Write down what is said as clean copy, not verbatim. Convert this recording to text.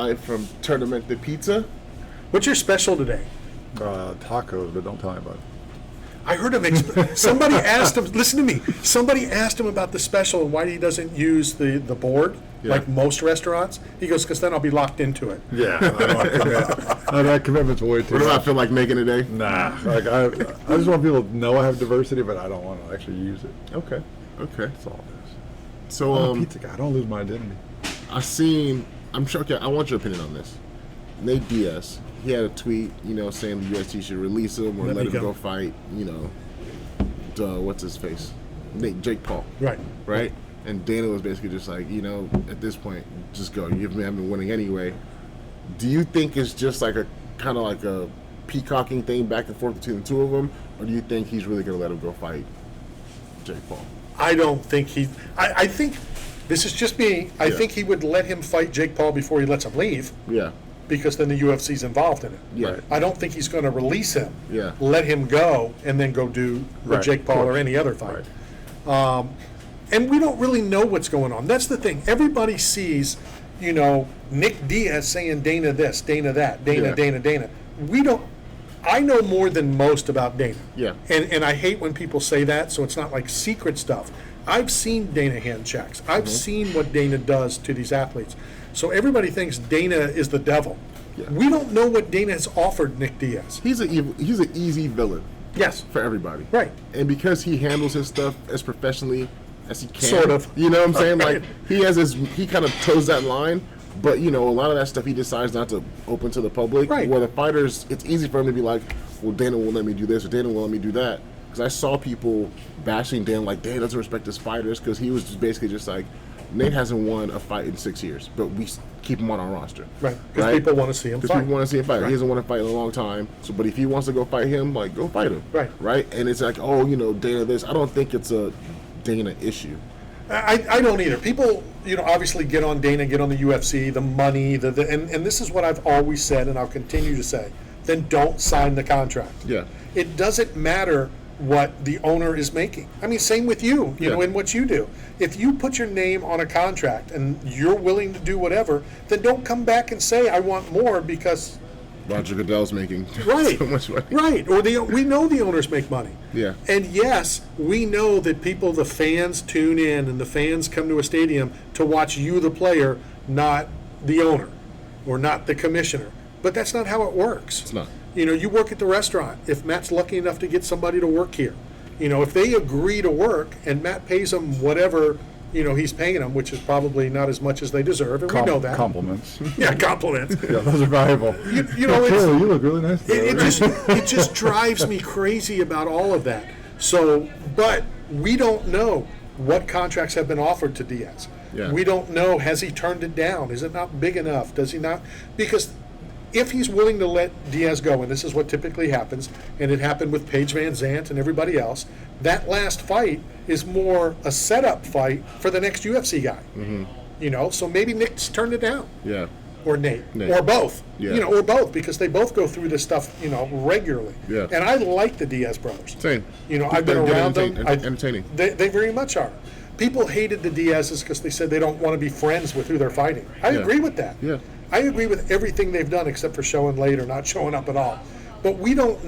line from tournament to pizza. What's your special today? Tacos, but don't tell anybody. I heard him. Somebody asked him. Listen to me. Somebody asked him about the special and why he doesn't use the board like most restaurants. He goes, because then I'll be locked into it. Yeah, I don't want to commit. That commitment's way too What do I much. feel like making today? Nah, like I just want people to know I have diversity, but I don't want to actually use it. Okay. That's all it is. So I'm a pizza guy. I don't lose my identity. I'm sure. Okay, I want your opinion on this. Nate Diaz, he had a tweet, saying the UFC should release him or let him go fight, what's his face? Jake Paul. Right? And Dana was basically just like, at this point, just go. You haven't been winning anyway. Do you think it's just like a kind of like a peacocking thing back and forth between the two of them, or do you think he's really going to let him go fight Jake Paul? I don't think he. I think this is just me. I think he would let him fight Jake Paul before he lets him leave. Yeah. Because then the UFC's involved in it. Yeah. I don't think he's going to release him. Yeah. Let him go and then go do the Jake Paul or any other fight. And we don't really know what's going on. That's the thing. Everybody sees, Nick Diaz saying Dana this, Dana that, Dana. We don't. I know more than most about Dana. Yeah. And I hate when people say that, so it's not like secret stuff. I've seen Dana hand checks. I've seen what Dana does to these athletes. So everybody thinks Dana is the devil. Yeah. We don't know what Dana has offered Nick Diaz. He's an easy villain. Yes. For everybody. Right. And because he handles his stuff as professionally as he can. Sort of. You know what I'm saying? Right. Like, he kind of toes that line, but, a lot of that stuff he decides not to open to the public. Right. Where the fighters, it's easy for him to be like, well, Dana won't let me do this or Dana won't let me do that. Because I saw people bashing Dana like, Dana doesn't respect his fighters, because he was just basically just like, Nate hasn't won a fight in 6 years, but we keep him on our roster. Right. Because people want to see him fight. Because people want to see him fight. Right. He hasn't won a fight in a long time. So, but if he wants to go fight him, go fight him. Right. Right. And it's like, Dana this. I don't think it's a Dana issue. I don't either. People, obviously get on Dana, get on the UFC, the money, and this is what I've always said, and I'll continue to say. Then don't sign the contract. Yeah. It doesn't matter what the owner is making. I mean, same with you, in what you do. If you put your name on a contract and you're willing to do whatever, then don't come back and say, I want more, because Roger Goodell's making right, so much money. Right. Or we know the owners make money. Yeah. And yes, we know that the fans tune in and the fans come to a stadium to watch you, the player, not the owner or not the commissioner. But that's not how it works. It's not. You work at the restaurant. If Matt's lucky enough to get somebody to work here, if they agree to work and Matt pays them whatever, he's paying them, which is probably not as much as they deserve, and we know that. Compliments. Yeah, compliments. Yeah, those are valuable. You look really nice today. it just drives me crazy about all of that. So, but we don't know what contracts have been offered to Diaz. Yeah. We don't know, has he turned it down? Is it not big enough? Does he not? Because if he's willing to let Diaz go, and this is what typically happens, and it happened with Paige VanZant and everybody else, that last fight is more a setup fight for the next UFC guy. Mm-hmm. So maybe Nick's turned it down. Yeah. Or Nate. Or both. Yeah. Or both, because they both go through this stuff, regularly. Yeah. And I like the Diaz brothers. Same. I've been around them. Entertaining. They very much are. People hated the Diazes because they said they don't want to be friends with who they're fighting. I agree with that. Yeah. I agree with everything they've done except for showing late or not showing up at all. But we don't